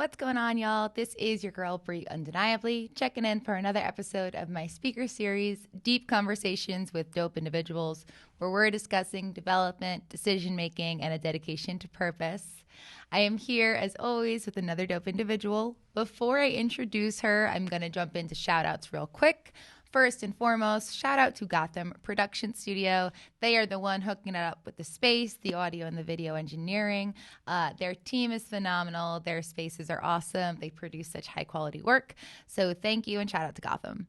What's going on, y'all? This is your girl, Brie Undeniably, checking in for another episode of my speaker series, Deep Conversations with Dope Individuals, where we're discussing development, decision-making, and a dedication to purpose. I am here, as always, with another dope individual. Before I introduce her, I'm going to jump into shout-outs real quick. First and foremost, shout out to Gotham Production Studio. They are the one hooking it up with the space, the audio, and the video engineering. Their team is phenomenal. Their spaces are awesome. They produce such high quality work. So thank you and shout out to Gotham.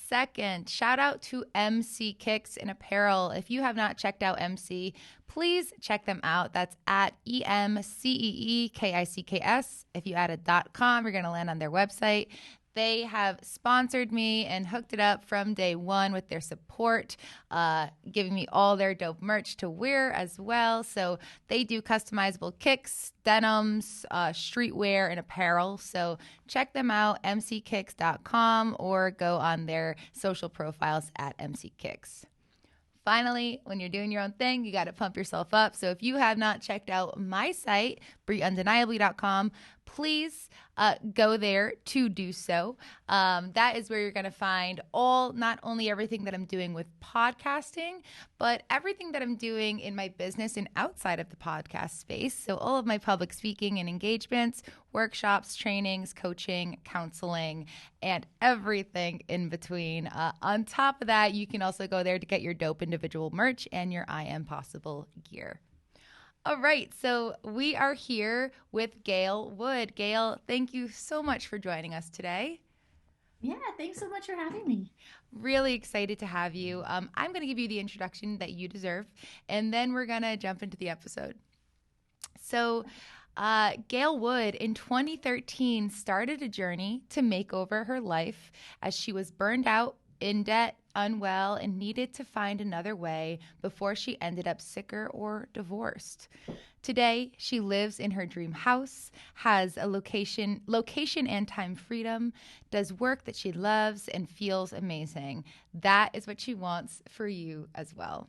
Second, shout out to MC Kicks and Apparel. If you have not checked out MC, please check them out. That's at EMCEEKICKS. If you add a .com, you're going to land on their website. They have sponsored me and hooked it up from day one with their support, giving me all their dope merch to wear as well. So they do customizable kicks, denims, streetwear, and apparel. So check them out, mckicks.com, or go on their social profiles at mckicks. Finally, when you're doing your own thing, you got to pump yourself up. So if you have not checked out my site, BrieUndeniably.com, please go there to do so. That is where you're going to find not only everything that I'm doing with podcasting, but everything that I'm doing in my business and outside of the podcast space. So all of my public speaking and engagements, workshops, trainings, coaching, counseling, and everything in between. On top of that, you can also go there to get your dope individual merch and your I Am Possible gear. All right, so we are here with Gael Wood. Gael, thank you so much for joining us today. Yeah, thanks so much for having me. Really excited to have you. I'm going to give you the introduction that you deserve, and then we're going to jump into the episode. So, Gael Wood in 2013 started a journey to make over her life as she was burned out, in debt, unwell, and needed to find another way before she ended up sicker or divorced. Today, she lives in her dream house, has a location and time freedom, does work that she loves, and feels amazing. That is what she wants for you as well.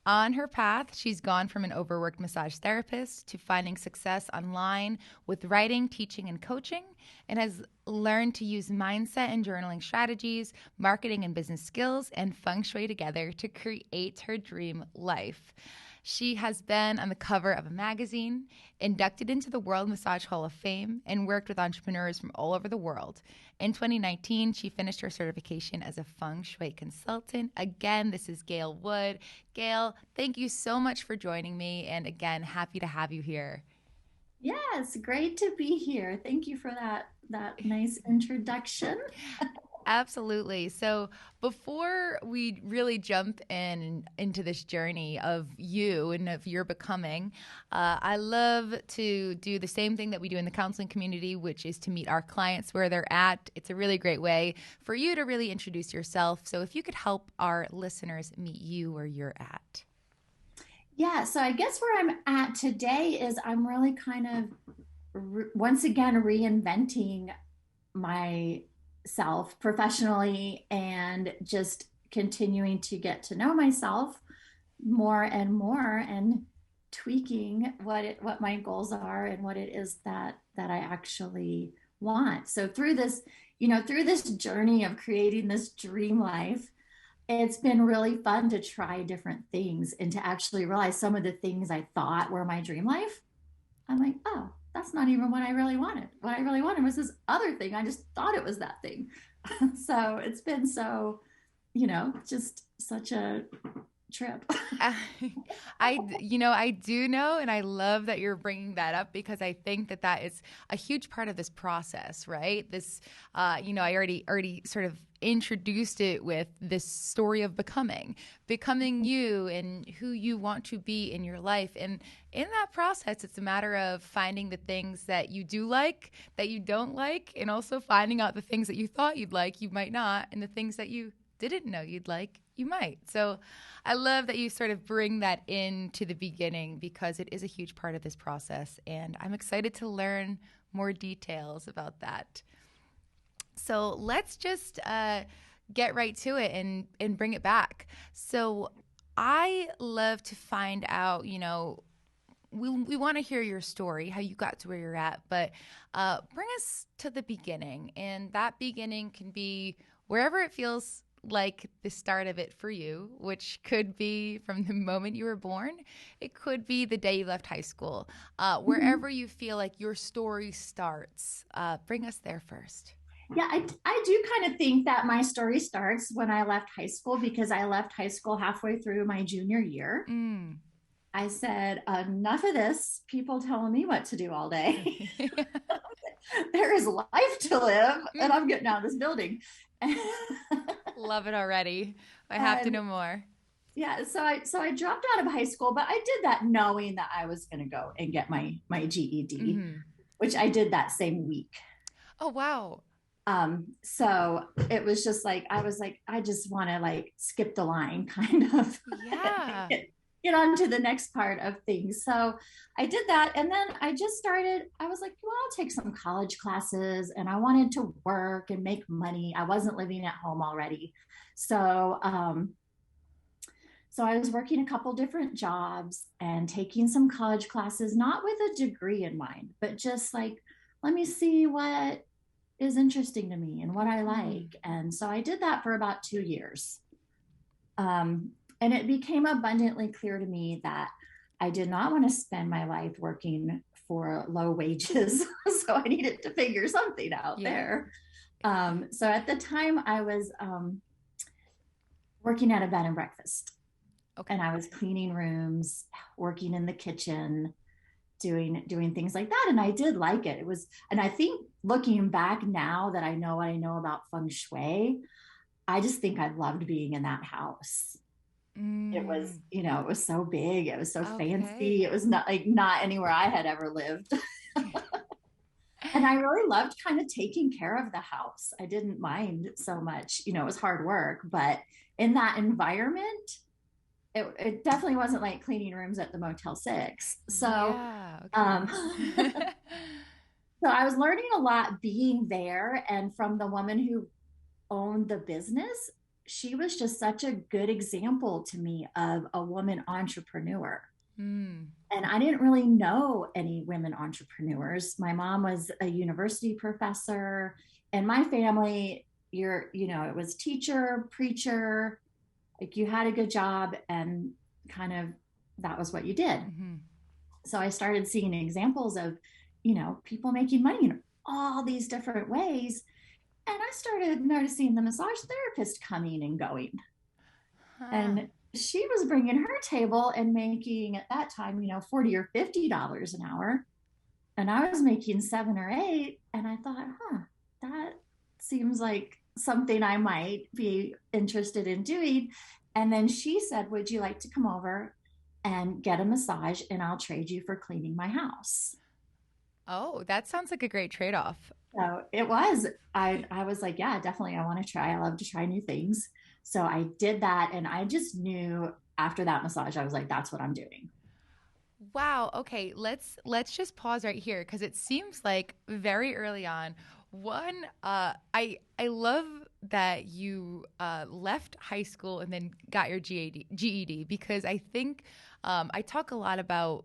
On her path, she's gone from an overworked massage therapist to finding success online with writing, teaching, and coaching, and has learned to use mindset and journaling strategies, marketing and business skills, and feng shui together to create her dream life. She has been on the cover of a magazine, inducted into the World Massage Hall of Fame, and worked with entrepreneurs from all over the world. In 2019, she finished her certification as a feng shui consultant. Again, this is Gael Wood. Gael, thank you so much for joining me, and again, happy to have you here. Yes, great to be here. Thank you for that nice introduction. Absolutely. So before we really jump into this journey of you and of your becoming, I love to do the same thing that we do in the counseling community, which is to meet our clients where they're at. It's a really great way for you to really introduce yourself. So if you could help our listeners meet you where you're at. Yeah, so I guess where I'm at today is I'm really kind of once again reinventing myself professionally and just continuing to get to know myself more and more and tweaking what my goals are and what it is that I actually want. So through this journey of creating this dream life, it's been really fun to try different things and to actually realize some of the things I thought were my dream life. I'm like, oh, that's not even what I really wanted. What I really wanted was this other thing. I just thought it was that thing. So it's been just such a trip. I do know, and I love that you're bringing that up because I think that is a huge part of this process, right? This, I already sort of introduced it with this story of becoming you and who you want to be in your life. And in that process, it's a matter of finding the things that you do like, that you don't like, and also finding out the things that you thought you'd like, you might not, and the things that you didn't know you'd like, you might. So I love that you sort of bring that into the beginning because it is a huge part of this process. And I'm excited to learn more details about that. So let's just get right to it and bring it back. So I love to find out, we want to hear your story, how you got to where you're at, but bring us to the beginning. And that beginning can be wherever it feels like the start of it for you, which could be from the moment you were born. It could be the day you left high school. Wherever you feel like your story starts, bring us there first. Yeah, I do kind of think that my story starts when I left high school, because I left high school halfway through my junior year. Mm. I said, enough of this, people telling me what to do all day. There is life to live, and I'm getting out of this building. Love it already. I have to know more. Yeah, so I dropped out of high school, but I did that knowing that I was going to go and get my GED, which I did that same week. Oh, wow. So it was just like, I was like, I just want to like skip the line kind of. Yeah. Get on to the next part of things. So I did that. And then I just started, I was like, well, I'll take some college classes, and I wanted to work and make money. I wasn't living at home already. So, so I was working a couple different jobs and taking some college classes, not with a degree in mind, but just like, let me see what is interesting to me and what I like. And so I did that for about 2 years. And it became abundantly clear to me that I did not want to spend my life working for low wages. So I needed to figure something out there. So at the time I was working at a bed and breakfast. Okay. And I was cleaning rooms, working in the kitchen, doing things like that. And I did like it. It was, and I think looking back now that I know what I know about feng shui, I just think I loved being in that house. It was, it was so big. It was so fancy. It was not anywhere I had ever lived. And I really loved kind of taking care of the house. I didn't mind so much, it was hard work, but in that environment, it definitely wasn't like cleaning rooms at the Motel 6. So, yeah, okay. So I was learning a lot being there, and from the woman who owned the business. She was just such a good example to me of a woman entrepreneur. And I didn't really know any women entrepreneurs. My mom was a university professor, and my family, it was teacher, preacher, like you had a good job, and kind of that was what you did. So I started seeing examples of, people making money in all these different ways. And I started noticing the massage therapist coming and going. And she was bringing her table and making at that time, $40 or $50 an hour. And I was making 7 or 8. And I thought, that seems like something I might be interested in doing. And then she said, would you like to come over and get a massage, and I'll trade you for cleaning my house? Oh, that sounds like a great trade-off. So it was, I was like, yeah, definitely. I want to try. I love to try new things. So I did that. And I just knew after that massage, I was like, that's what I'm doing. Wow. Okay. Let's just pause right here, because it seems like very early on, one, I love that you left high school and then got your GED, because I think I talk a lot about,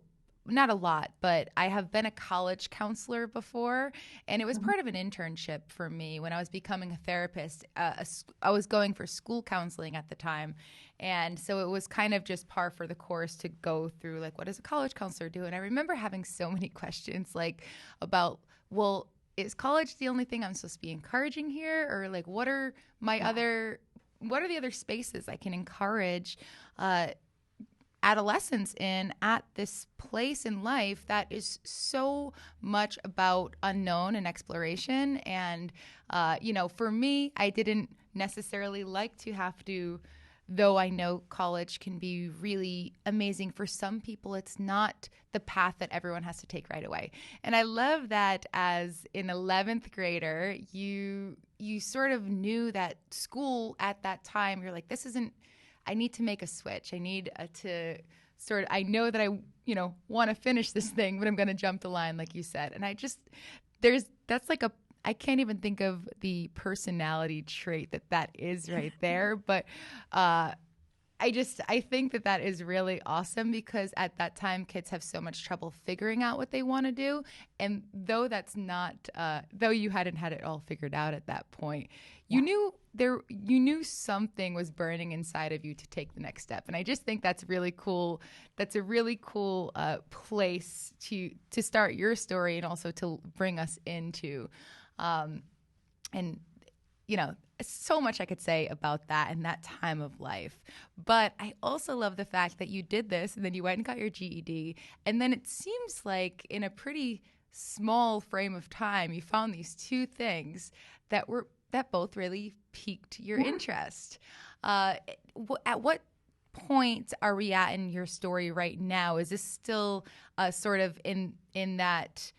not a lot, but I have been a college counselor before, and it was part of an internship for me when I was becoming a therapist. I was going for school counseling at the time, and so it was kind of just par for the course to go through, like, what does a college counselor do? And I remember having so many questions, like, about, well, is college the only thing I'm supposed to be encouraging here? Or, like, what are the other spaces I can encourage adolescents in at this place in life that is so much about unknown and exploration. And, for me, I didn't necessarily like to have to, though I know college can be really amazing for some people, it's not the path that everyone has to take right away. And I love that as an 11th grader, you sort of knew that school at that time, you're like, I need to make a switch. I need I know that I, want to finish this thing, but I'm going to jump the line, like you said. And I can't even think of the personality trait that is right there. But I think that that is really awesome because at that time kids have so much trouble figuring out what they want to do. And though that's not, though you hadn't had it all figured out at that point, Yeah. you knew something was burning inside of you to take the next step. And I just think that's really cool. That's a really cool place to start your story and also to bring us into, and you know, so much I could say about that and that time of life. But I also love the fact that you did this and then you went and got your GED. And then it seems like in a pretty small frame of time, you found these two things that both really piqued your interest. At what point are we at in your story right now? Is this still sort of in that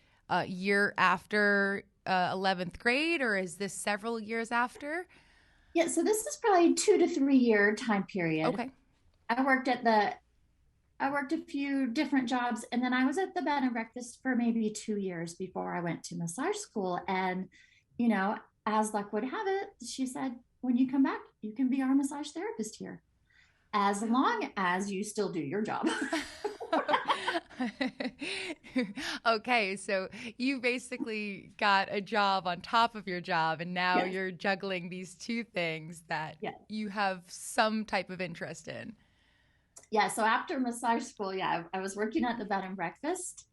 year after 11th grade, or is this several years after? Yeah, so this is probably 2 to 3 year time period. Okay. I worked at the I worked a few different jobs, and then I was at the bed and breakfast for maybe 2 years before I went to massage school. And, as luck would have it, she said, when you come back, you can be our massage therapist here, as long as you still do your job. Okay, so you basically got a job on top of your job, and now Yes. you're juggling these two things that Yeah. you have some type of interest in. Yeah. So after massage school, yeah, I was working at the bed and breakfast.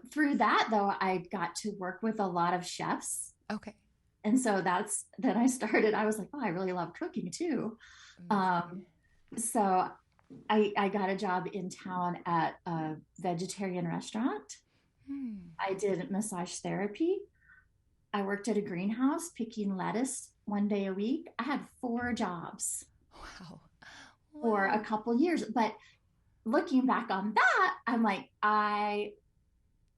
Through that, though, I got to work with a lot of chefs. Okay. And so then I started, I was like, oh, I really love cooking too. Amazing. So I got a job in town at a vegetarian restaurant. Hmm. I did massage therapy. I worked at a greenhouse picking lettuce 1 day a week. I had 4 jobs Wow. for a Wow. couple years. But looking back on that, I'm like, I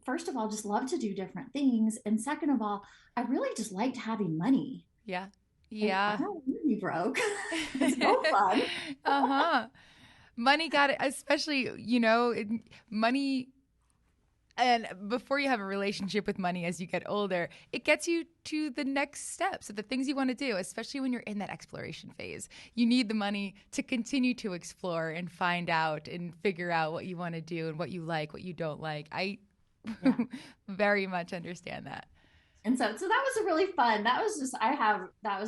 first of all just love to do different things. And second of all, I really just liked having money. Yeah. And I Yeah. don't want to be broke. It's no fun. Uh-huh. Money got it, especially, money. And before you have a relationship with money as you get older, it gets you to the next steps of the things you want to do, especially when you're in that exploration phase. You need the money to continue to explore and find out and figure out what you want to do and what you like, what you don't like. I Yeah. very much understand that. And so that was a really fun, that was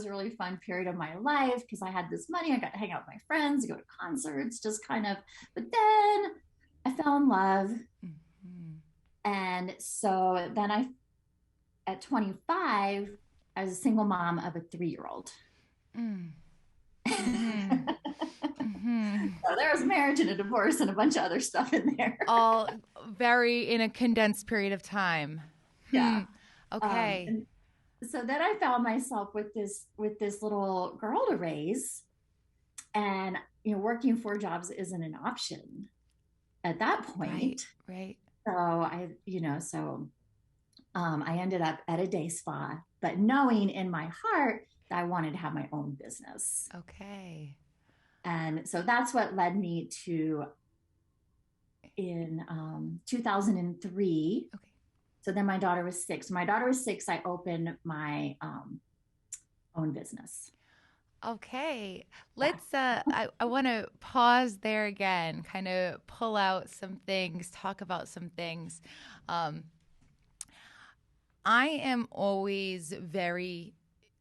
a really fun period of my life because I had this money. I got to hang out with my friends, go to concerts, just kind of, but then I fell in love. Mhm. And so then at 25, I was a single mom of a 3-year-old. Mm. Mhm. Mhm. So there was a marriage and a divorce and a bunch of other stuff in there. All very in a condensed period of time. Yeah. Okay. And so then I found myself with this little girl to raise, and working 4 jobs isn't an option at that point. Right. So I ended up at a day spa, but knowing in my heart that I wanted to have my own business. Okay. And so that's what led me to in 2003. Okay. So then my daughter was 6. My daughter was 6. I opened my own business. Okay. Let's I want to pause there again, kind of pull out some things, talk about some things. I am always very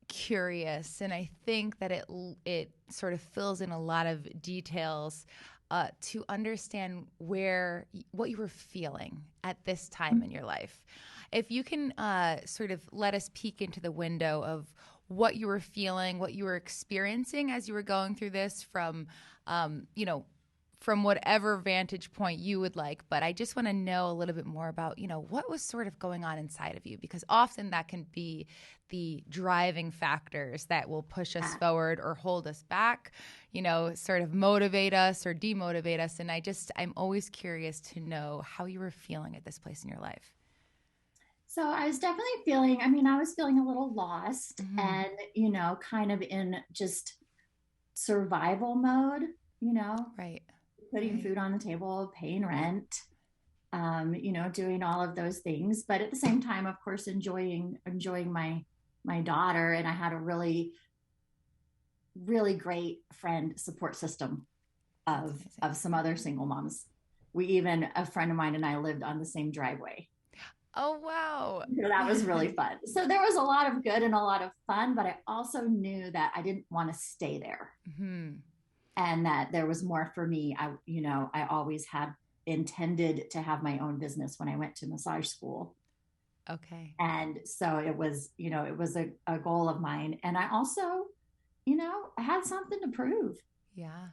curious, and I think that it sort of fills in a lot of details to understand what you were feeling at this time in your life. If you can sort of let us peek into the window of what you were feeling, what you were experiencing as you were going through this from whatever vantage point you would like. But I just want to know a little bit more about, what was sort of going on inside of you, because often that can be the driving factors that will push us forward or hold us back, sort of motivate us or demotivate us. And I'm always curious to know how you were feeling at this place in your life. So I was definitely I was feeling a little lost, Mm-hmm. and, kind of in just survival mode, Right. putting food on the table, paying rent, doing all of those things. But at the same time, of course, enjoying my daughter. And I had a really, really great friend support system of some other single moms. A friend of mine and I lived on the same driveway. Oh, wow. So that was really fun. So there was a lot of good and a lot of fun, but I also knew that I didn't want to stay there. Mm-hmm. And that there was more for me. I always had intended to have my own business when I went to massage school. Okay. And so it was a goal of mine. And I also, I had something to prove. Yeah.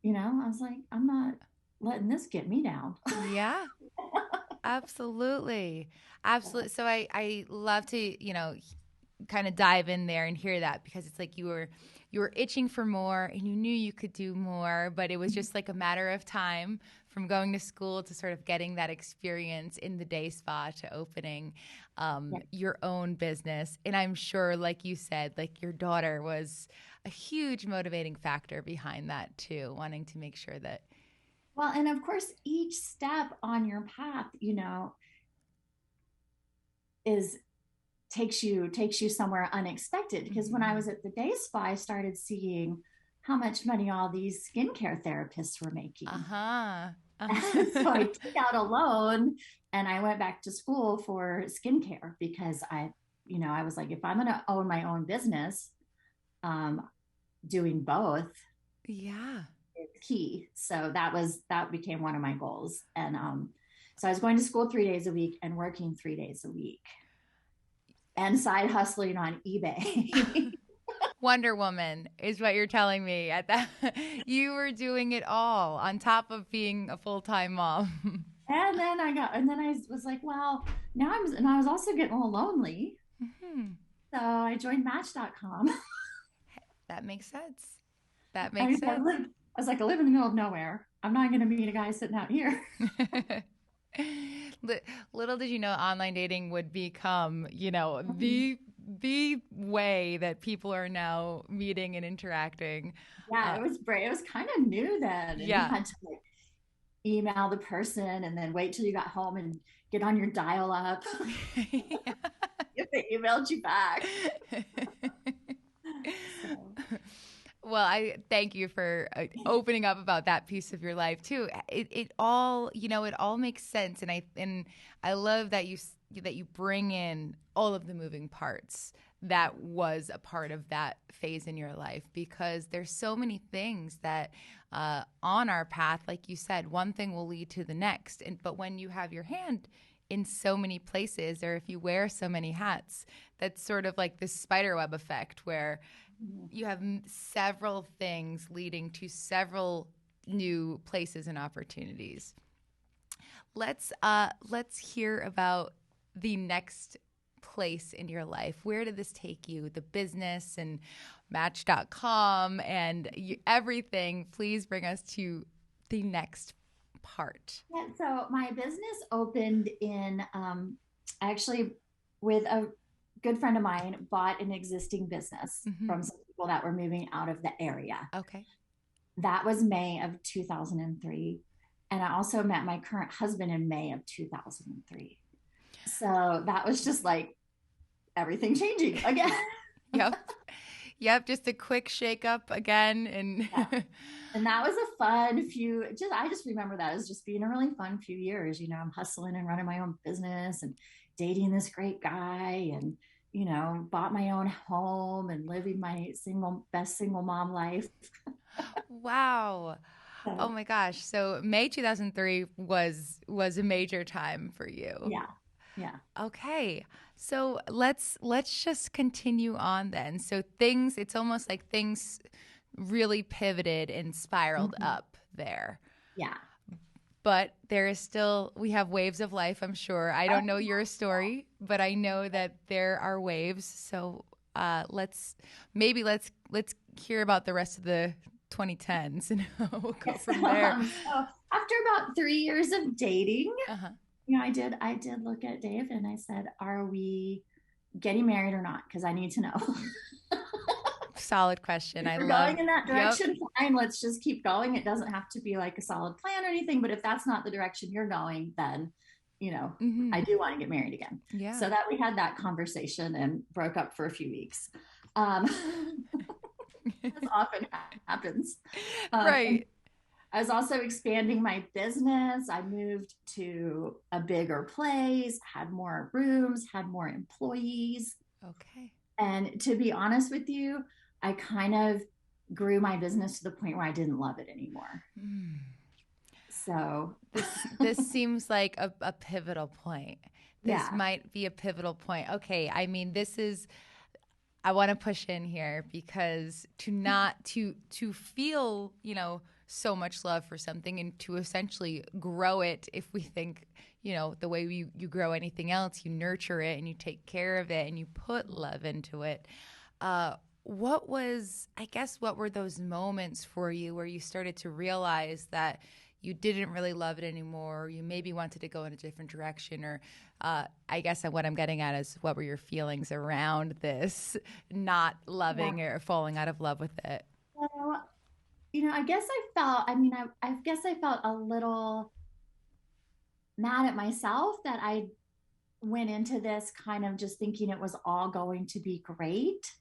I was like, I'm not letting this get me down. Yeah. Absolutely. Absolutely. So I love to, kind of dive in there and hear that, because it's like you were itching for more and you knew you could do more, but it was just like a matter of time from going to school to sort of getting that experience in the day spa to opening your own business. And I'm sure, like you said, like your daughter was a huge motivating factor behind that too, wanting to make sure that. Well, and of course, each step on your path, is takes you somewhere unexpected. Because when I was at the day spa, I started seeing how much money all these skincare therapists were making. So I took out a loan and I went back to school for skincare, because I was like, if I'm going to own my own business, doing both, yeah, is key. So that became one of my goals. And so I was going to school 3 days a week and working 3 days a week and side hustling on eBay. Wonder Woman is what you're telling me. At that, you were doing it all on top of being a full-time mom. And then I was like, well, and I was also getting a little lonely. Mm-hmm. So I joined Match.com. That makes sense. That makes sense. I was like, I live in the middle of nowhere. I'm not going to meet a guy sitting out here. Little did you know online dating would become, the way that people are now meeting and interacting. Yeah, it was great. It was kind of new then. And yeah. You had to email the person and then wait till you got home and get on your dial up if they emailed you back. Well, I thank you for opening up about that piece of your life too. It all, it all makes sense, and I love that you bring in all of the moving parts that was a part of that phase in your life, because there's so many things that on our path, like you said, one thing will lead to the next, but when you have your hand in so many places, or if you wear so many hats, that's sort of like this spiderweb effect where you have several things leading to several new places and opportunities. Let's hear about the next place in your life. Where did this take you? The business and Match.com and everything. Please bring us to the next part. Yeah, so my business opened in actually with a good friend of mine bought an existing business from some people that were moving out of the area. Okay. That was May of 2003. And I also met my current husband in May of 2003. So that was just like everything changing again. Yep. Just a quick shake up again. And that was a fun I just remember that as just being a really fun few years. I'm hustling and running my own business and dating this great guy and, bought my own home and living my best single mom life. Wow. Oh my gosh. So May 2003 was a major time for you. Yeah. Okay. So let's just continue on then. So it's almost like things really pivoted and spiraled up there. Yeah. But we have waves of life, I'm sure. I don't know your story, but I know that there are waves. So let's hear about the rest of the 2010s and we'll go from there. So after about 3 years of dating, I did look at Dave and I said, are we getting married or not? Because I need to know. Solid question. If we're going in that direction, fine, let's just keep going. It doesn't have to be like a solid plan or anything, but if that's not the direction you're going, then I do want to get married again. Yeah. So that we had that conversation and broke up for a few weeks. As often happens. Right. I was also expanding my business. I moved to a bigger place, had more rooms, had more employees. Okay. And to be honest with you, I kind of grew my business to the point where I didn't love it anymore. Mm. So, This seems like a pivotal point. This yeah. might be a pivotal point. Okay, I mean, this is I want to push in here because to feel, so much love for something and to essentially grow it, if we think, the way you grow anything else, you nurture it and you take care of it and you put love into it. What were those moments for you where you started to realize that you didn't really love it anymore, or you maybe wanted to go in a different direction, or I guess what I'm getting at is what were your feelings around this not Yeah. loving or falling out of love with it? So, I guess I felt a little mad at myself that I went into this kind of just thinking it was all going to be great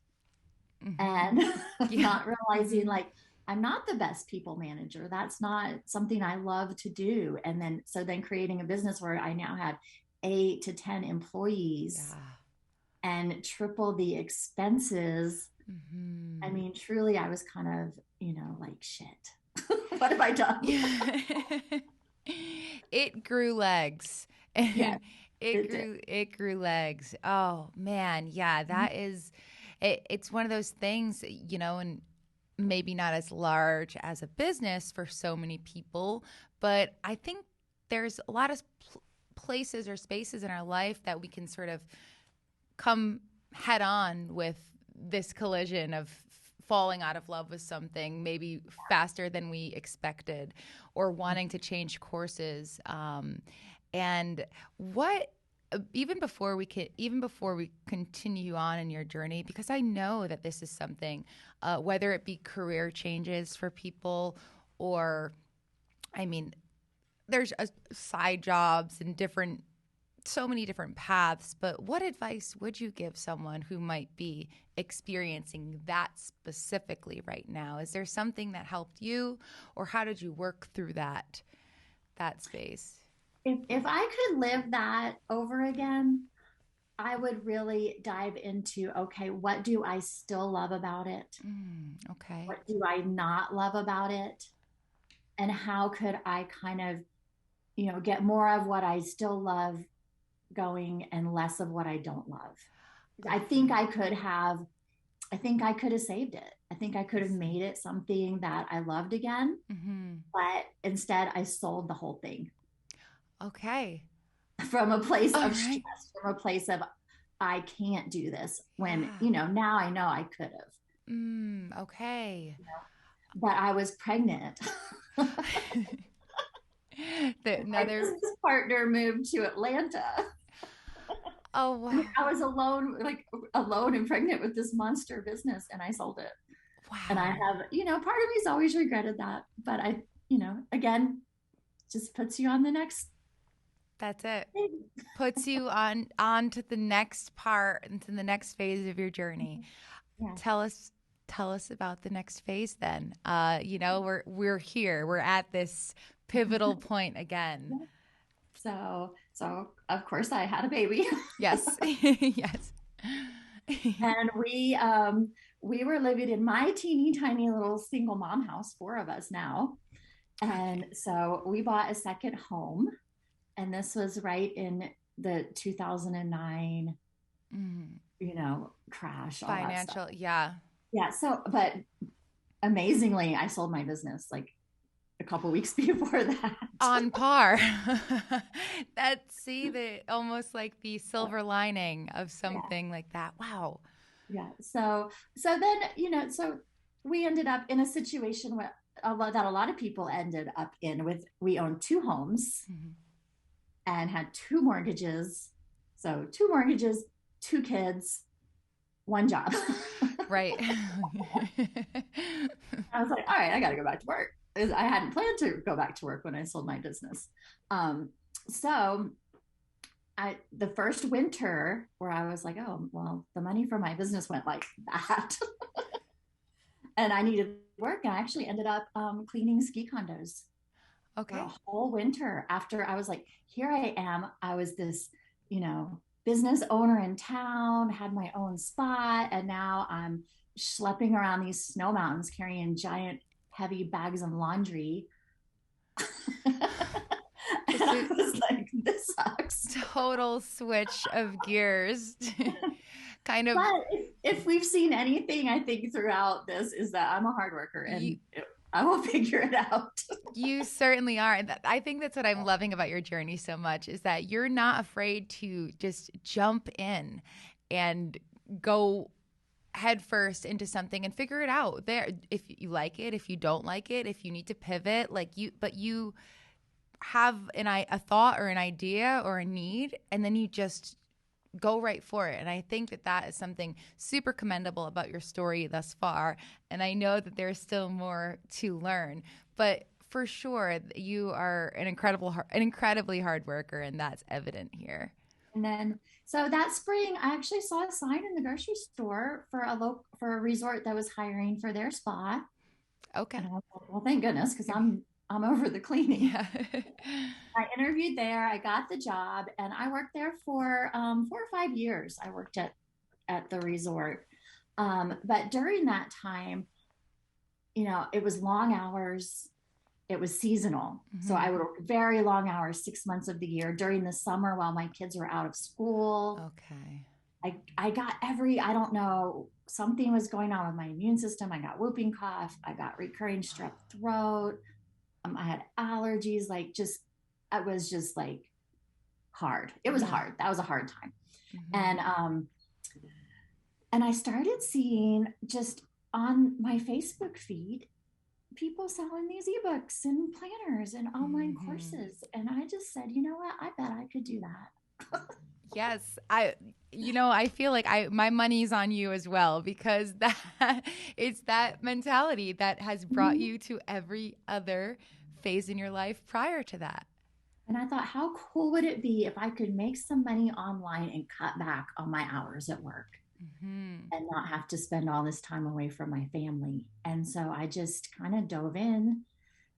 Hmm. and Yeah. not realizing like I'm not the best people manager. That's not something I love to do. And then creating a business where I now had 8 to 10 employees Yeah. and triple the expenses. I Hmm. mean, truly, I was kind of, like, shit. What have I done? Yeah. It grew legs. Yes, And it did. it grew legs. Oh man, yeah, it's one of those things, and maybe not as large as a business for so many people, but I think there's a lot of places or spaces in our life that we can sort of come head on with this collision of falling out of love with something maybe faster than we expected or wanting to change courses. And what even before we continue on in your journey, because I know that this is something, whether it be career changes for people or, I mean, there's side jobs and so many different paths, but what advice would you give someone who might be experiencing that specifically right now? Is there something that helped you, or how did you work through that space? If I could live that over again, I would really dive into okay, what do I still love about it? Okay. What do I not love about it? And how could I kind of, get more of what I still love going and less of what I don't love? I think Okay. I could have I think I could have saved it. I think I could I have see. made it something that I loved again, Mm-hmm. but instead I sold the whole thing Okay. from a place All of right. stress, from a place of I can't do this when, Yeah. now I know I could have. Okay. But I was pregnant. My Another. business partner moved to Atlanta. Oh wow. I was alone, like alone and pregnant with this monster business, and I sold it. And I Wow. have, part of me's always regretted that. But again, just puts you on the next That's it. thing. Puts you on to the next part, into the next phase of your journey. Yeah. Tell us tell us about the next phase then. We're here. We're at this pivotal point again. Yeah. So of course I had a baby. Yes. Yes. And we were living in my teeny tiny little single mom house, 4 of us now. And Okay. so we bought a second home, and this was right in the 2009, Mm. crash, all that stuff. Financial, yeah. Yeah. So, but amazingly, I sold my business like a couple weeks before that. On par. See, the almost like the silver lining of Yeah. something like that. Wow. Yeah. So then, so we ended up in a situation where a lot of people ended up in with we owned 2 homes Mhm. and had 2 mortgages. So 2 mortgages, 2 kids, one job. Right. I was like, all right, I got to go back to work. I hadn't planned to go back to work when I sold my business. So the first winter where I was like, oh, well, the money for my business went like that. and I needed work. And I actually ended up cleaning ski condos for a Okay. whole winter after I was like, here I am. I was this, business owner in town, had my own spot, and now I'm schlepping around these snow mountains carrying giant, heavy bags of laundry. And Just I a was like, this sucks. total switch of gears. Kind of But if we've seen anything, I think throughout this is that I'm a hard worker you and I will figure it out. you certainly are. And I think that's what I'm loving about your journey so much is that you're not afraid to just jump in and go head first into something and figure it out there. If you like it, if you don't like it, if you need to pivot, but you have a thought or an idea or a need, and then you just go right for it. And I think that that is something super commendable about your story thus far. And I know that there's still more to learn, but for sure you are an incredibly hard worker, and that's evident here. And then, so that spring, I actually saw a sign in the grocery store for a resort that was hiring for their spa. And Okay. I was like, well, thank goodness, because I'm over the cleaning. Yeah. I interviewed there, I got the job, and I worked there for 4 or 5 years. I worked at the resort. But during that time, it was long hours. It was seasonal. So Hmm. I would work very long hours, 6 months of the year during the summer while my kids were out of school. Okay. I got I don't know, something was going on with my immune system. I got whooping cough. I got recurring strep throat. I had allergies, it was just like hard. It was Yeah. hard. That was a hard time. Hmm. And I started seeing just on my Facebook feed people selling these ebooks and planners and online Hmm. courses. And I just said, you know what? I bet I could do that. Yes, I feel like my money's on you as well because that it's that mentality that has brought you to every other phase in your life prior to that. And I thought, how cool would it be if I could make some money online and cut back on my hours at work Hmm. and not have to spend all this time away from my family? And so I just kind of dove in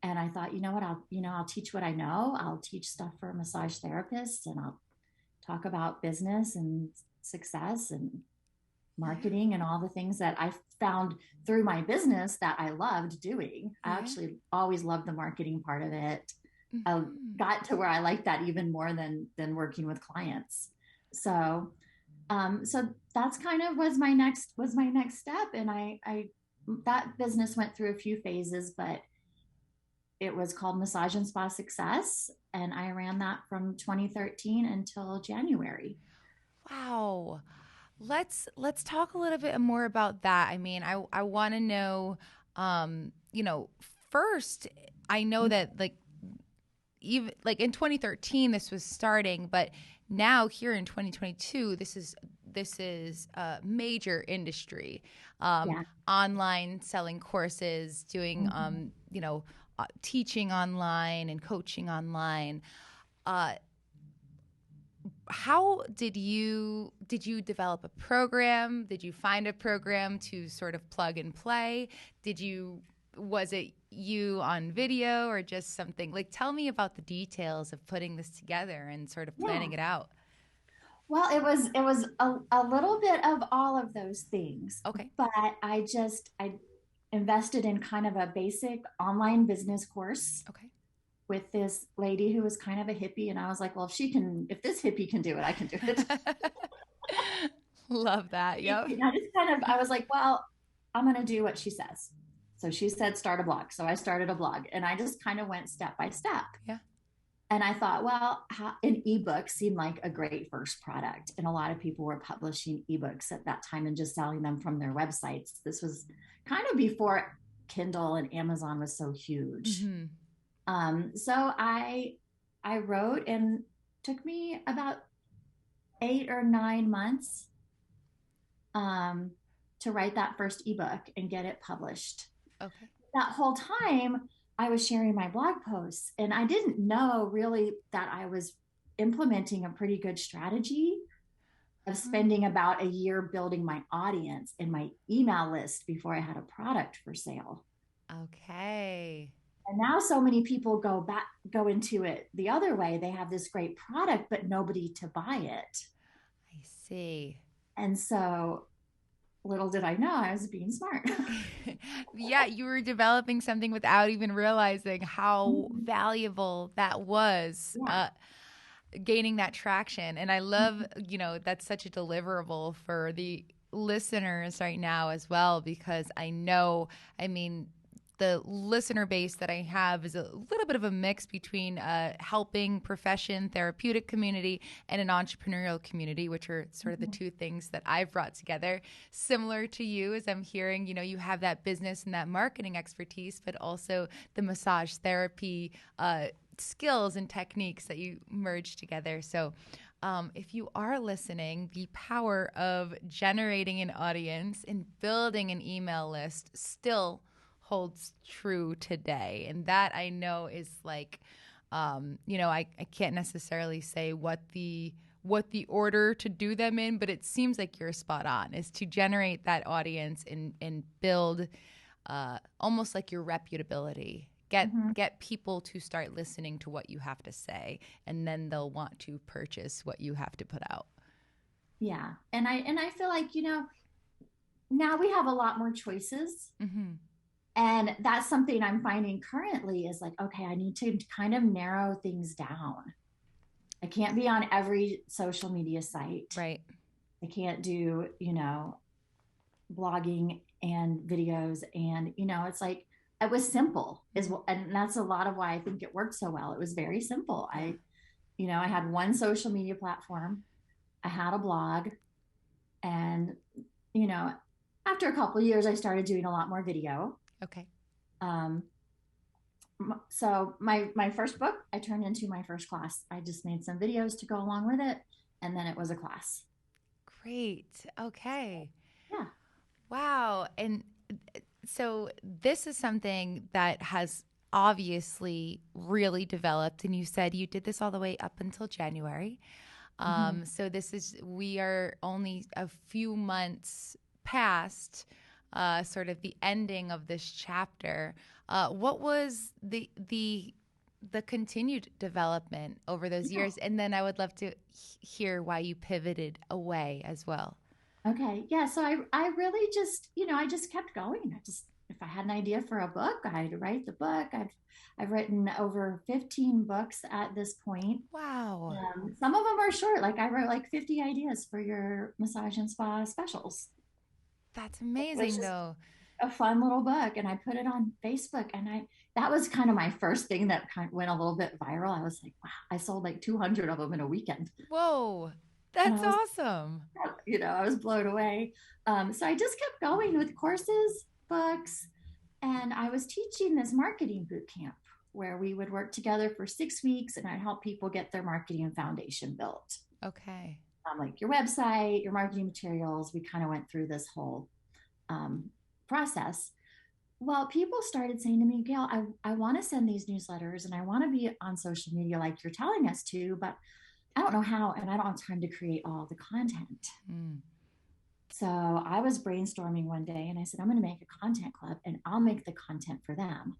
and I thought, you know what, I'll teach what I know. I'll teach stuff for massage therapists and I'll talk about business and success and Yeah. marketing and all the things that I found through my business that I loved doing. I Yeah. actually always loved the marketing part of it. I Hmm. got to where I liked that even more than working with clients. So so that's kind of was my next step. And I that business went through a few phases, but it was called Massage and Spa Success. And I ran that from 2013 until January. Wow. Let's talk a little bit more about that. I mean, I want to know first I know that like even like in 2013 this was starting, but now here in 2022 this is a major industry. Yeah. Online selling courses, doing Mm-hmm. teaching online and coaching online. uh, how did you develop a program? Did you find a program to sort of plug and play? Was it you on video or just something? Like, tell me about the details of putting this together and sort of Yeah. planning it out. Well, it was a little bit of all of those things, Okay. but I invested in kind of a basic online business course Okay. with this lady who was kind of a hippie, and I was like, well, if this hippie can do it, I can do it. Love that. Yep. I was like, well, I'm going to do what she says. So she said, start a blog. So I started a blog and I just kind of went step by step. Yeah. And I thought, well, an ebook seemed like a great first product. And a lot of people were publishing ebooks at that time and just selling them from their websites. This was kind of before Kindle and Amazon was so huge. Hmm. So I wrote, and took me about 8 or 9 months um, to write that first ebook and get it published. Okay. That whole time, I was sharing my blog posts, and I didn't know really that I was implementing a pretty good strategy. of spending about a year building my audience and my email list before I had a product for sale. Okay. And now so many people go into it the other way. They have this great product, but nobody to buy it. I see. And so little did I know I was being smart. Yeah, you were developing something without even realizing how Mhm. valuable that was, Yeah. gaining that traction. And I love, that's such a deliverable for the listeners right now as well, because I know, I mean, the listener base that I have is a little bit of a mix between a helping profession, therapeutic community, and an entrepreneurial community, which are sort of the Mhm. two things that I've brought together. Similar to you, as I'm hearing, you have that business and that marketing expertise, but also the massage therapy skills and techniques that you merge together. So, if you are listening, the power of generating an audience and building an email list still holds true today. And that I know is like, I can't necessarily say what the order to do them in, but it seems like you're spot on, is to generate that audience and build almost like your reputability. Mhm. Get people to start listening to what you have to say, and then they'll want to purchase what you have to put out. Yeah. And I feel like, now we have a lot more choices. Mm-hmm. And that's something I'm finding currently is like, okay, I need to kind of narrow things down. I can't be on every social media site. Right. I can't do, blogging and videos. And, it's like, it was simple and that's a lot of why I think it worked so well. It was very simple. Yeah. I had one social media platform. I had a blog and, you know, after a couple of years, I started doing a lot more video. Okay. Um, so my first book I turned into my first class. I just made some videos to go along with it, and then it was a class. Great. Okay. Yeah. Wow. And so this is something that has obviously really developed. And you said you did this all the way up until January. Mm-hmm. So we are only a few months past sort of the ending of this chapter. What was the continued development over those Yeah. years? And then I would love to hear why you pivoted away as well. Okay. Yeah. So I really just, I just kept going. If I had an idea for a book, I'd write the book. I've written over 15 books at this point. Wow. Some of them are short. Like I wrote like 50 ideas for your massage and spa specials. That's It was amazing, just though. a fun little book, and I put it on Facebook, and I that was kind of my first thing that kind of went a little bit viral. I was like, wow, I sold like 200 of them in a weekend, Whoa, and that's awesome. I was blown away. So I just kept going with courses, books, and I was teaching this marketing boot camp where we would work together for 6 weeks, and I'd help people get their marketing foundation built. Okay. Like your website, your marketing materials. We kind of went through this whole um, process. Well, people started saying to me, Gail, I want to send these newsletters and I want to be on social media like you're telling us to, but I don't know how, and I don't have time to create all the content. Mm. So I was brainstorming one day and I said, I'm going to make a content club and I'll make the content for them.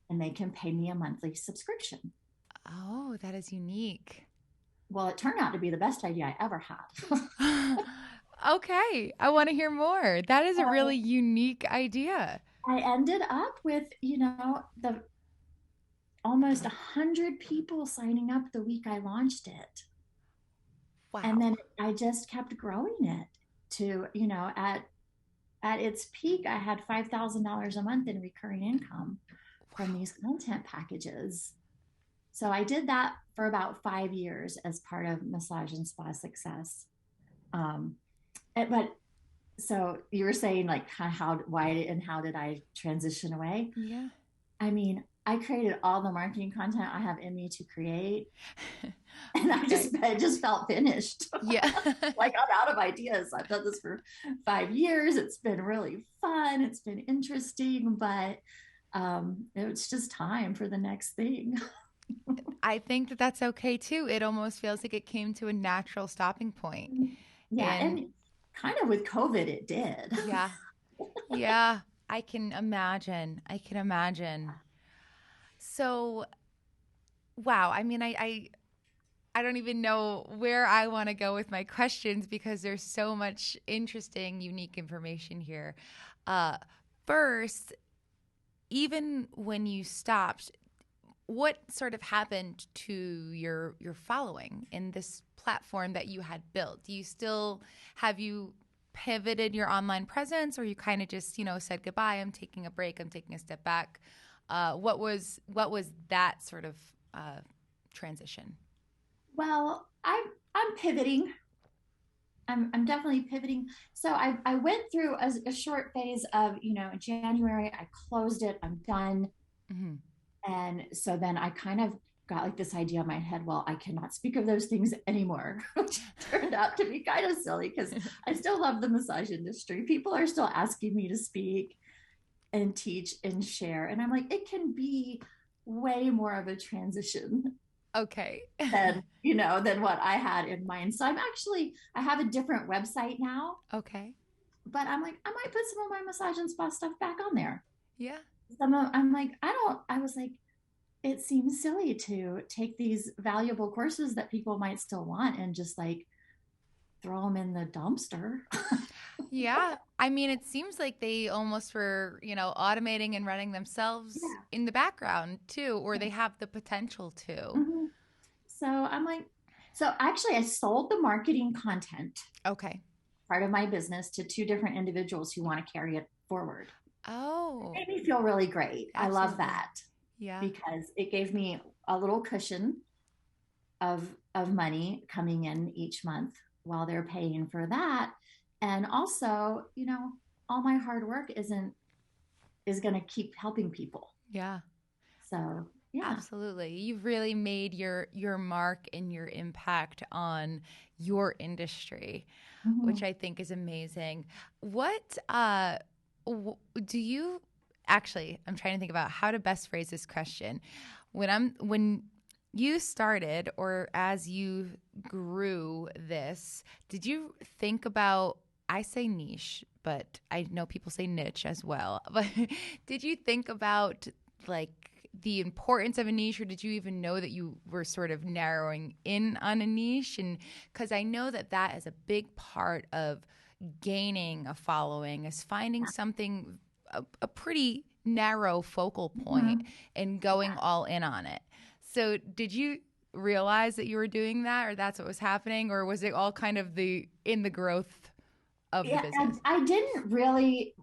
And they can pay me a monthly subscription. Oh, that is unique. Well, it turned out to be the best idea I ever had. Okay, I want to hear more. That is a really unique idea. I ended up with, the almost 100 people signing up the week I launched it. And Wow. then I just kept growing it to, at its peak, I had $5,000 a month in recurring income from Wow. these content packages. So I did that for about 5 years as part of Massage and Spa Success. But so you were saying like why and how did I transition away? Yeah. I mean, I created all the marketing content I have in me to create, and Okay. I just felt finished. Yeah. Like I'm out of ideas. I've done this for 5 years. It's been really fun. It's been interesting, but it's just time for the next thing. I think that that's okay too. It almost feels like it came to a natural stopping point. Yeah, And and kind of with COVID, it did. yeah, yeah, I can imagine. I can imagine. So, wow. I mean, I don't even know where I want to go with my questions because there's so much interesting, unique information here. Uh, First, even when you stopped, what sort of happened to your following in this platform that you had built? Do you still have you pivoted your online presence, or you kind of just said goodbye? I'm taking a break. I'm taking a step back. What was that sort of transition? Well, I'm pivoting. I'm definitely pivoting. So I went through a short phase of, in January, I closed it, I'm done. Hmm. And so then I kind of got like this idea in my head, well, I cannot speak of those things anymore, which turned out to be kind of silly because I still love the massage industry. People are still asking me to speak and teach and share. And I'm like, it can be way more of a transition Okay. than what I had in mind. So I have a different website now, Okay. but I'm like, I might put some of my massage and spa stuff back on there. Yeah. I'm like, I was like, it seems silly to take these valuable courses that people might still want and just like throw them in the dumpster. Yeah. I mean, it seems like they almost were, automating and running themselves Yeah. in the background too, or they have the potential to. Mm-hmm. So I'm like, so actually, I sold the marketing content Okay. part of my business to two different individuals who want to carry it forward. It Oh, made me feel really great. I love absolutely. that Yeah. because it gave me a little cushion of money coming in each month while they're paying for that. And also, all my hard work is going to keep helping people. Yeah. So, yeah. Absolutely. You've really made your mark and your impact on your industry, which Mm-hmm. I think is amazing. What do you actually, I'm trying to think about how to best phrase this question. When you started or as you grew this, did you think about, I say niche, but I know people say niche as well. But did you think about like the importance of a niche, or did you even know that you were sort of narrowing in on a niche? And because I know that that is a big part of gaining a following, is finding something, a pretty narrow focal point Mm-hmm. and going Yeah. all in on it. So did you realize that you were doing that, or that's what was happening, or was it all kind of in the growth of the Yeah. business? I didn't really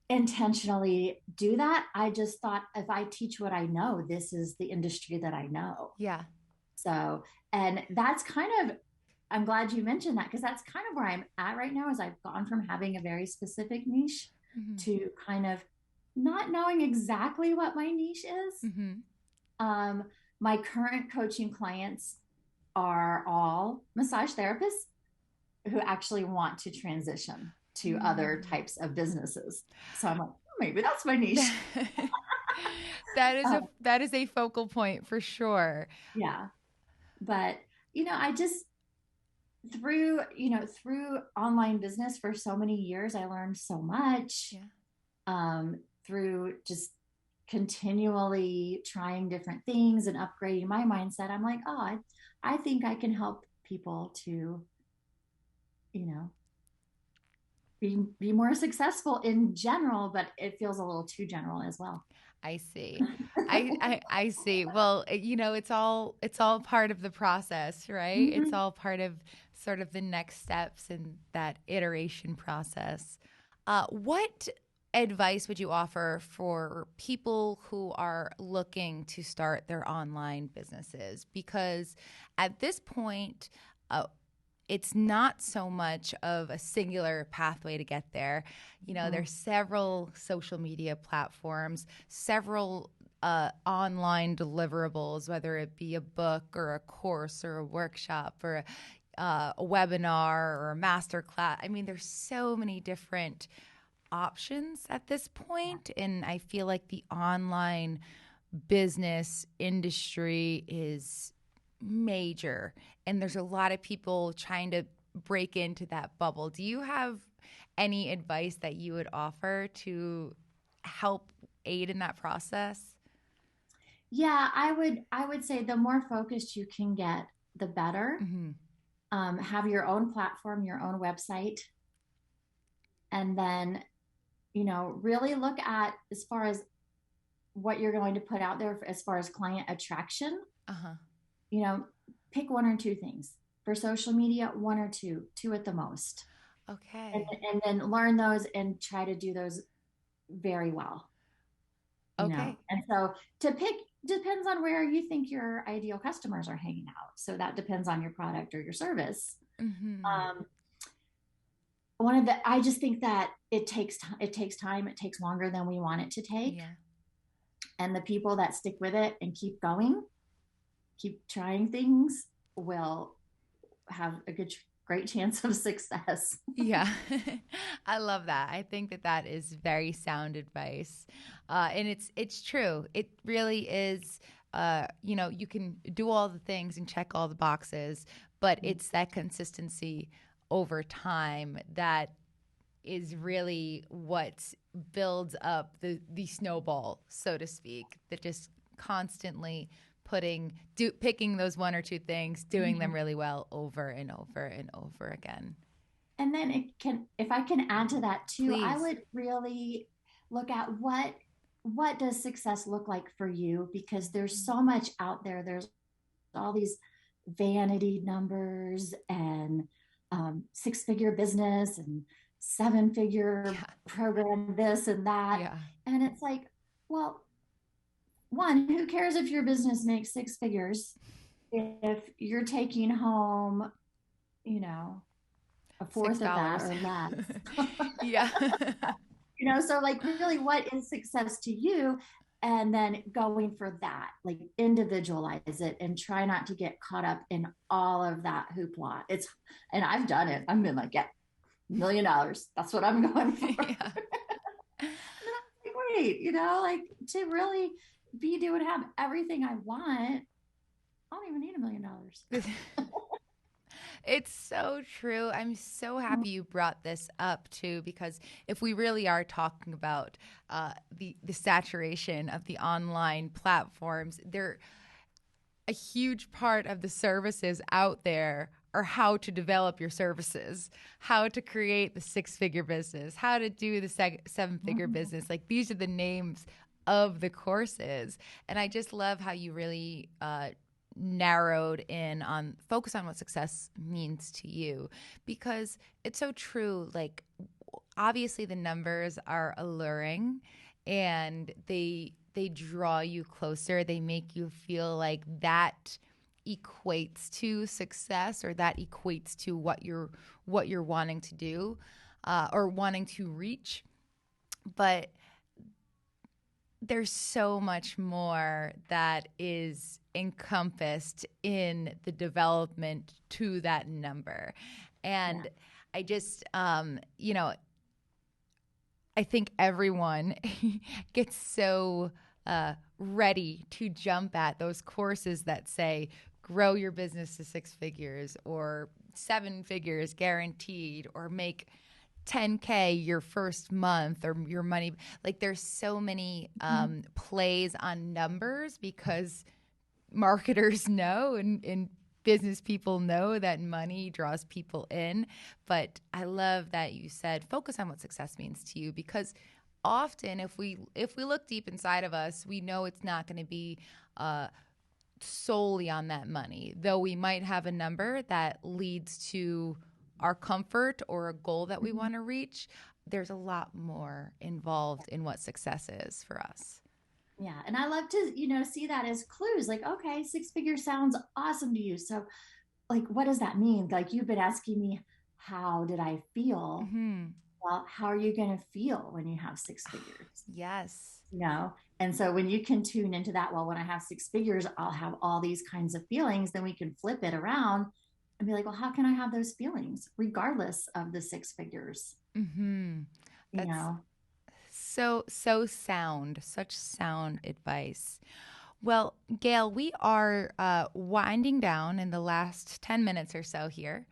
intentionally do that. I just thought if I teach what I know, this is the industry that I know. Yeah. So, and that's kind of, I'm glad you mentioned that because that's kind of where I'm at right now is I've gone from having a very specific niche Hmm. to kind of not knowing exactly what my niche is. Hmm. Um, my current coaching clients are all massage therapists who actually want to transition to other Mm. types of businesses. So I'm like, maybe that's my niche. That is a focal point for sure. Yeah. But, I just, through online business for so many years, I learned so much Yeah. through just continually trying different things and upgrading my mindset. I'm like, oh, I think I can help people to, you know, be more successful in general, but it feels a little too general as well. I see. I see. Well, it's all part of the process, right? It's Mhm. all part of sort of the next steps in that iteration process. What advice would you offer for people who are looking to start their online businesses? Because at this point, it's not so much of a singular pathway to get there. There's several social media platforms, several online deliverables, whether it be a book or a course or a workshop or a webinar or a master class. I mean, there's so many different options at this point, and I feel like the online business industry is major, and there's a lot of people trying to break into that bubble. Do you have any advice that you would offer to help aid in that process? Yeah, I would say the more focused you can get, the better. Mm-hmm. Have your own platform, your own website, and then, really look at as far as what you're going to put out there as far as client attraction. Uh-huh. You know, pick one or two things for social media, one or two at the most, and, Okay. and then learn those and try to do those very well. Okay. And so to pick depends on where you think your ideal customers are hanging out. So that depends on your product or your service. Mm-hmm. Um, I just think that it takes time, it takes longer than we want it to take. Yeah. And the people that stick with it and keep going, keep trying things, will have a great chance of success. Yeah, I love that. I think that that is very sound advice, and it's true. It really is. You can do all the things and check all the boxes, but it's that consistency over time that is really what builds up the snowball, so to speak, that just constantly picking those one or two things, doing them really well over and over and over again. And then if I can add to that too, I Please. would really look at what does success look like for you, because there's so much out there. There's all these vanity numbers and six-figure business and seven-figure Yeah. program, this and that. Yeah. And it's like, well, one, who cares if your business makes six figures if you're taking home, you know, a Six fourth of that dollars. or less? Yeah. So like, really, what is success to you? And then going for that, like, individualize it and try not to get caught up in all of that hoopla. And I've done it. I've been like, yeah, $1 million, that's what I'm going for. Yeah. Like, wait, like, to really be doing, have everything I want, I don't even need $1 million. It's so true. I'm so happy you brought this up too, because if we really are talking about the saturation of the online platforms, they're a huge part of the services out there are how to develop your services, how to create the six-figure business, how to do the seven-figure business. Like, these are the names of the courses, and I just love how you really narrowed in on focus on what success means to you, because it's so true. Like, obviously the numbers are alluring, and they draw you closer. They make you feel like that equates to success, or that equates to what you're wanting to do, or wanting to reach. But there's so much more that is encompassed in the development to that number. And Yeah. I just, I think everyone gets so ready to jump at those courses that say, grow your business to six figures or seven figures guaranteed, or make 10K your first month, or your money. Like, there's so many plays on numbers, because marketers know, and business people know that money draws people in. But I love that you said focus on what success means to you, because often if we look deep inside of us, we know it's not going to be solely on that money, though we might have a number that leads to our comfort or a goal that we want to reach. There's a lot more involved in what success is for us. Yeah. And I love to, see that as clues. Like, okay, six figures sounds awesome to you. So, like, what does that mean? Like, you've been asking me, how did I feel? Hmm. Well, how are you going to feel when you have six figures? Yes. And so when you can tune into that, well, when I have six figures, I'll have all these kinds of feelings. Then we can flip it around and be like, well, how can I have those feelings regardless of the six figures? Hmm. You That's know? So sound, such sound advice. Well, Gail, we are winding down in the last 10 minutes or so here.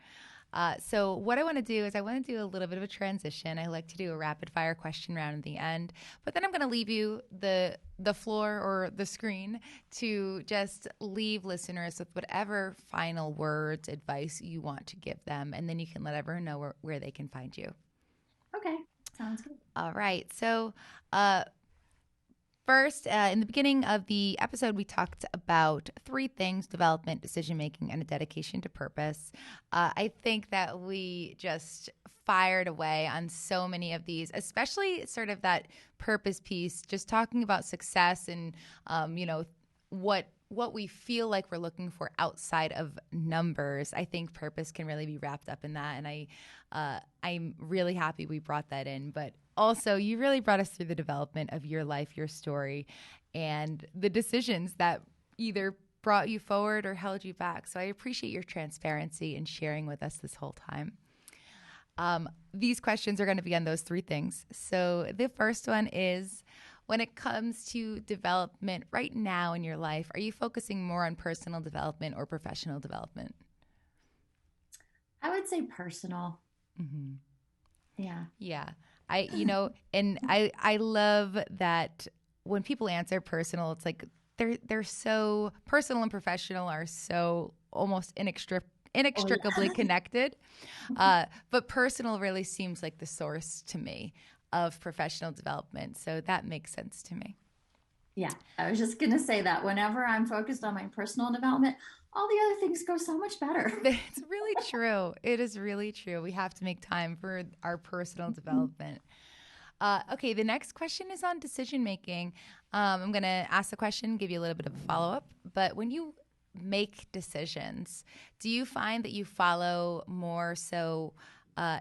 So what I want to do is I want to do a little bit of a transition. I like to do a rapid fire question round at the end, but then I'm going to leave you the floor or the screen to just leave listeners with whatever final words, advice you want to give them, and then you can let everyone know where they can find you. Okay, sounds good. All right. So first, in the beginning of the episode, we talked about three things: development, decision-making, and a dedication to purpose. I think that we just fired away on so many of these, especially sort of that purpose piece, just talking about success and, what we feel like we're looking for outside of numbers. I think purpose can really be wrapped up in that. And I'm really happy we brought that in. But also, you really brought us through the development of your life, your story, and the decisions that either brought you forward or held you back. So I appreciate your transparency and sharing with us this whole time. These questions are going to be on those three things. So the first one is, when it comes to development right now in your life, are you focusing more on personal development or professional development? I would say personal. Mm-hmm. Yeah. Yeah. I love that when people answer personal, it's like they're so personal and professional are so almost inextricably connected. But personal really seems like the source to me of professional development. So that makes sense to me. Yeah, I was just going to say that whenever I'm focused on my personal development, all the other things go so much better. It's really true. It is really true. We have to make time for our personal development. Okay, the next question is on decision making. I'm going to ask the question, give you a little bit of a follow up. But when you make decisions, do you find that you follow more so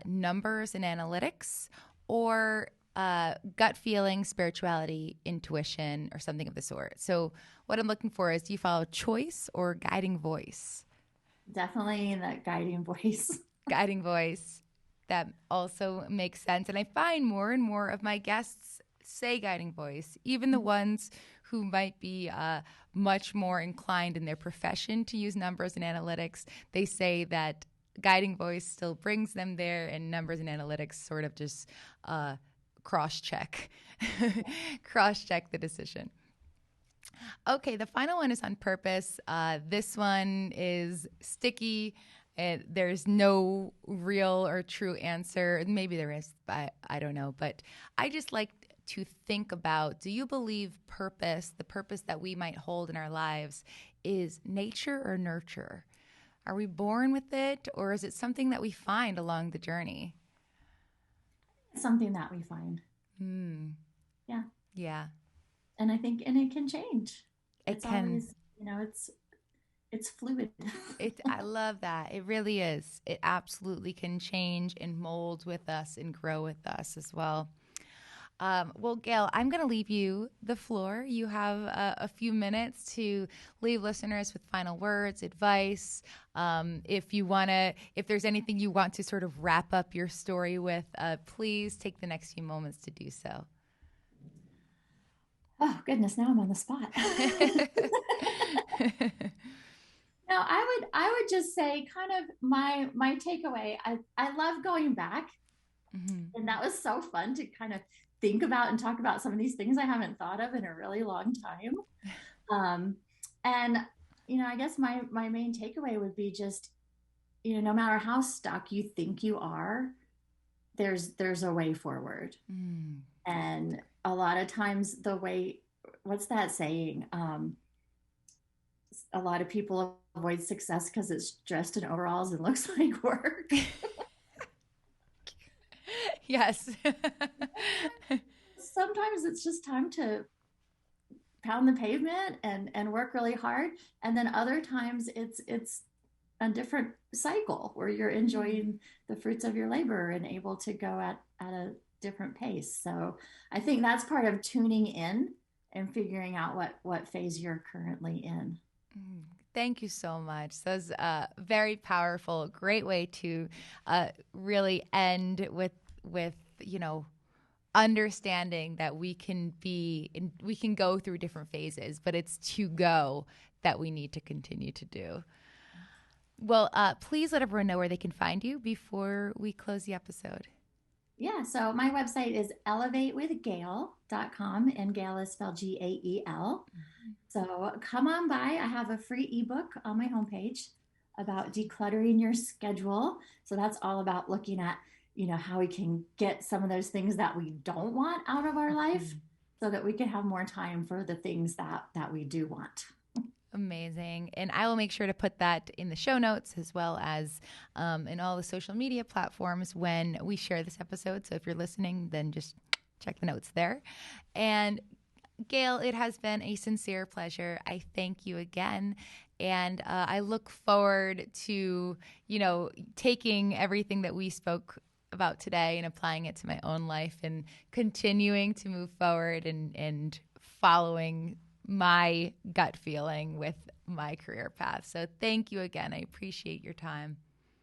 numbers and analytics, or gut feeling, spirituality, intuition, or something of the sort? So what I'm looking for is, do you follow choice or guiding voice? Definitely that guiding voice. Guiding voice. That also makes sense. And I find more and more of my guests say guiding voice, even the ones who might be much more inclined in their profession to use numbers and analytics. They say that guiding voice still brings them there, and numbers and analytics sort of just cross-check the decision. Okay, the final one is on purpose. This one is sticky. There's no real or true answer. Maybe there is, but I don't know. But I just like to think about, do you believe purpose, the purpose that we might hold in our lives, is nature or nurture? Are we born with it, or is it something that we find along the journey? It's something that we find. Yeah. Yeah. And I think, and it can change. It can. Always, it's fluid. I love that. It really is. It absolutely can change and mold with us and grow with us as well. Well, Gail, I'm going to leave you the floor. You have a few minutes to leave listeners with final words, advice. If there's anything you want to sort of wrap up your story with, please take the next few moments to do so. Oh, goodness. Now I'm on the spot. No, I would just say kind of my takeaway. I love going back. Mm-hmm. And that was so fun to kind of think about and talk about some of these things I haven't thought of in a really long time. And, I guess my main takeaway would be just, no matter how stuck you think you are, there's a way forward. Mm. And a lot of times what's that saying? A lot of people avoid success because it's dressed in overalls and looks like work. Yes. Sometimes it's just time to pound the pavement and work really hard. And then other times it's a different cycle where you're enjoying the fruits of your labor and able to go at a different pace. So I think that's part of tuning in and figuring out what phase you're currently in. Thank you so much. That was very powerful. Great way to really end with understanding that we can go through different phases, but it's to go that we need to continue to do. Well, please let everyone know where they can find you before we close the episode. Yeah, so my website is elevatewithgael.com, and Gael is spelled Gael. So come on by. I have a free ebook on my homepage about decluttering your schedule. So that's all about looking at, how we can get some of those things that we don't want out of our life so that we can have more time for the things that we do want. Amazing. And I will make sure to put that in the show notes as well as in all the social media platforms when we share this episode. So if you're listening, then just check the notes there. And Gael, it has been a sincere pleasure. I thank you again. And I look forward to, taking everything that we spoke about today and applying it to my own life and continuing to move forward and following my gut feeling with my career path. So thank you again. I appreciate your time.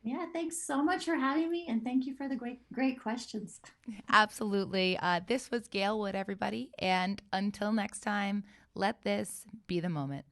Yeah, thanks so much for having me, and thank you for the great questions. Absolutely. This was Gail Wood, everybody. And until next time, let this be the moment.